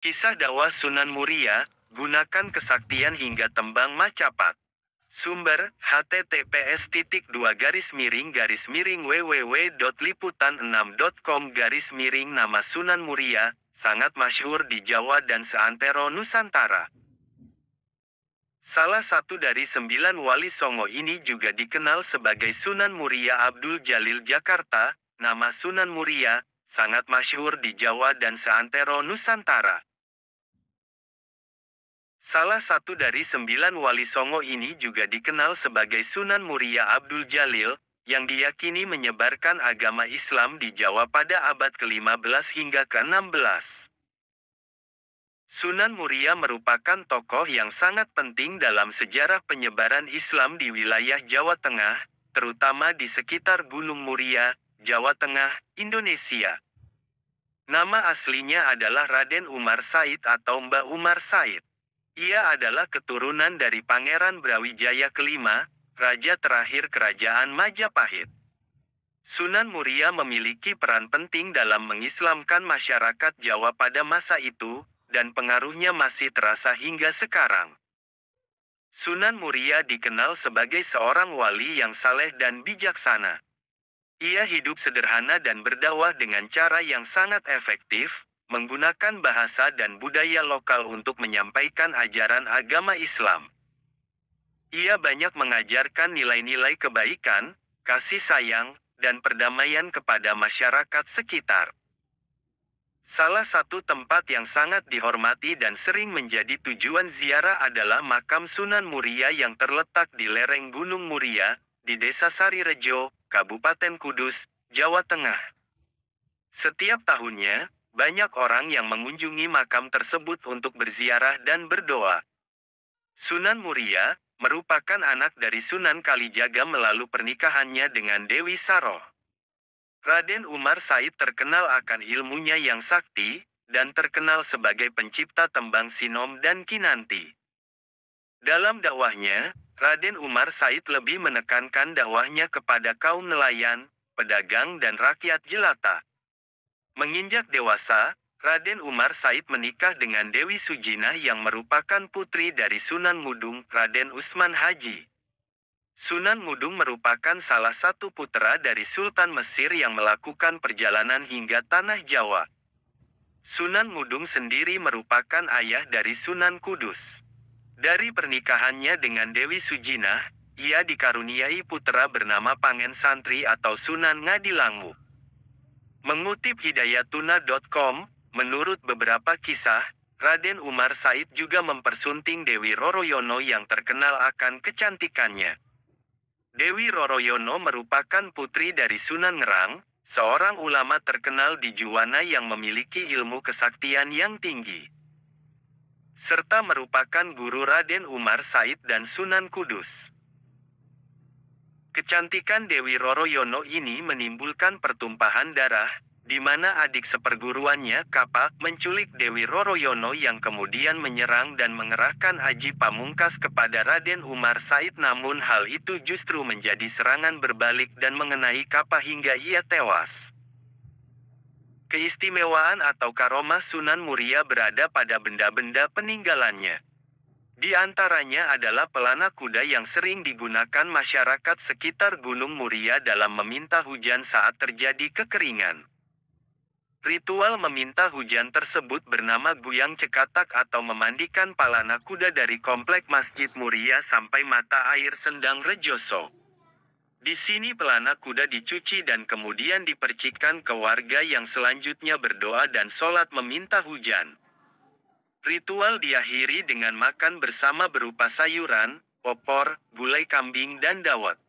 Kisah dakwah Sunan Muria, gunakan kesaktian hingga tembang Macapat. Sumber, https://www.liputan6.com/. Nama Sunan Muria, sangat masyhur di Jawa dan seantero Nusantara. Salah satu dari 9 wali Songo ini juga dikenal sebagai Sunan Muria Abdul Jalil Jakarta. Nama Sunan Muria, sangat masyhur di Jawa dan seantero Nusantara. Salah satu dari 9 wali Songo ini juga dikenal sebagai Sunan Muria Abdul Jalil, yang diyakini menyebarkan agama Islam di Jawa pada abad ke-15 hingga ke-16. Sunan Muria merupakan tokoh yang sangat penting dalam sejarah penyebaran Islam di wilayah Jawa Tengah, terutama di sekitar Gunung Muria, Jawa Tengah, Indonesia. Nama aslinya adalah Raden Umar Said atau Mbah Umar Said. Ia adalah keturunan dari Pangeran Brawijaya kelima, raja terakhir Kerajaan Majapahit. Sunan Muria memiliki peran penting dalam mengislamkan masyarakat Jawa pada masa itu, dan pengaruhnya masih terasa hingga sekarang. Sunan Muria dikenal sebagai seorang wali yang saleh dan bijaksana. Ia hidup sederhana dan berdakwah dengan cara yang sangat efektif, menggunakan bahasa dan budaya lokal untuk menyampaikan ajaran agama Islam. Ia banyak mengajarkan nilai-nilai kebaikan, kasih sayang, dan perdamaian kepada masyarakat sekitar. Salah satu tempat yang sangat dihormati dan sering menjadi tujuan ziarah adalah makam Sunan Muria yang terletak di lereng Gunung Muria, di Desa Sarirejo, Kabupaten Kudus, Jawa Tengah. Setiap tahunnya, banyak orang yang mengunjungi makam tersebut untuk berziarah dan berdoa. Sunan Muria merupakan anak dari Sunan Kalijaga melalui pernikahannya dengan Dewi Saroh. Raden Umar Said terkenal akan ilmunya yang sakti, dan terkenal sebagai pencipta tembang Sinom dan Kinanti. Dalam dakwahnya, Raden Umar Said lebih menekankan dakwahnya kepada kaum nelayan, pedagang dan rakyat jelata. Menginjak dewasa, Raden Umar Said menikah dengan Dewi Sujinah yang merupakan putri dari Sunan Mudung, Raden Usman Haji. Sunan Mudung merupakan salah satu putra dari Sultan Mesir yang melakukan perjalanan hingga Tanah Jawa. Sunan Mudung sendiri merupakan ayah dari Sunan Kudus. Dari pernikahannya dengan Dewi Sujinah, ia dikaruniai putra bernama Pangen Santri atau Sunan Ngadilangu. Mengutip hidayatuna.com, menurut beberapa kisah, Raden Umar Said juga mempersunting Dewi Roroyono yang terkenal akan kecantikannya. Dewi Roroyono merupakan putri dari Sunan Ngerang, seorang ulama terkenal di Juwana yang memiliki ilmu kesaktian yang tinggi, serta merupakan guru Raden Umar Said dan Sunan Kudus. Kecantikan Dewi Roroyono ini menimbulkan pertumpahan darah, di mana adik seperguruannya Kapak menculik Dewi Roroyono yang kemudian menyerang dan mengerahkan Aji Pamungkas kepada Raden Umar Said, namun hal itu justru menjadi serangan berbalik dan mengenai Kapak hingga ia tewas. Keistimewaan atau karomah Sunan Muria berada pada benda-benda peninggalannya. Di antaranya adalah pelana kuda yang sering digunakan masyarakat sekitar Gunung Muria dalam meminta hujan saat terjadi kekeringan. Ritual meminta hujan tersebut bernama Guyang Cekatak atau memandikan pelana kuda dari komplek Masjid Muria sampai mata air Sendang Rejoso. Di sini pelana kuda dicuci dan kemudian dipercikan ke warga yang selanjutnya berdoa dan sholat meminta hujan. Ritual diakhiri dengan makan bersama berupa sayuran, opor, gulai kambing dan dawet.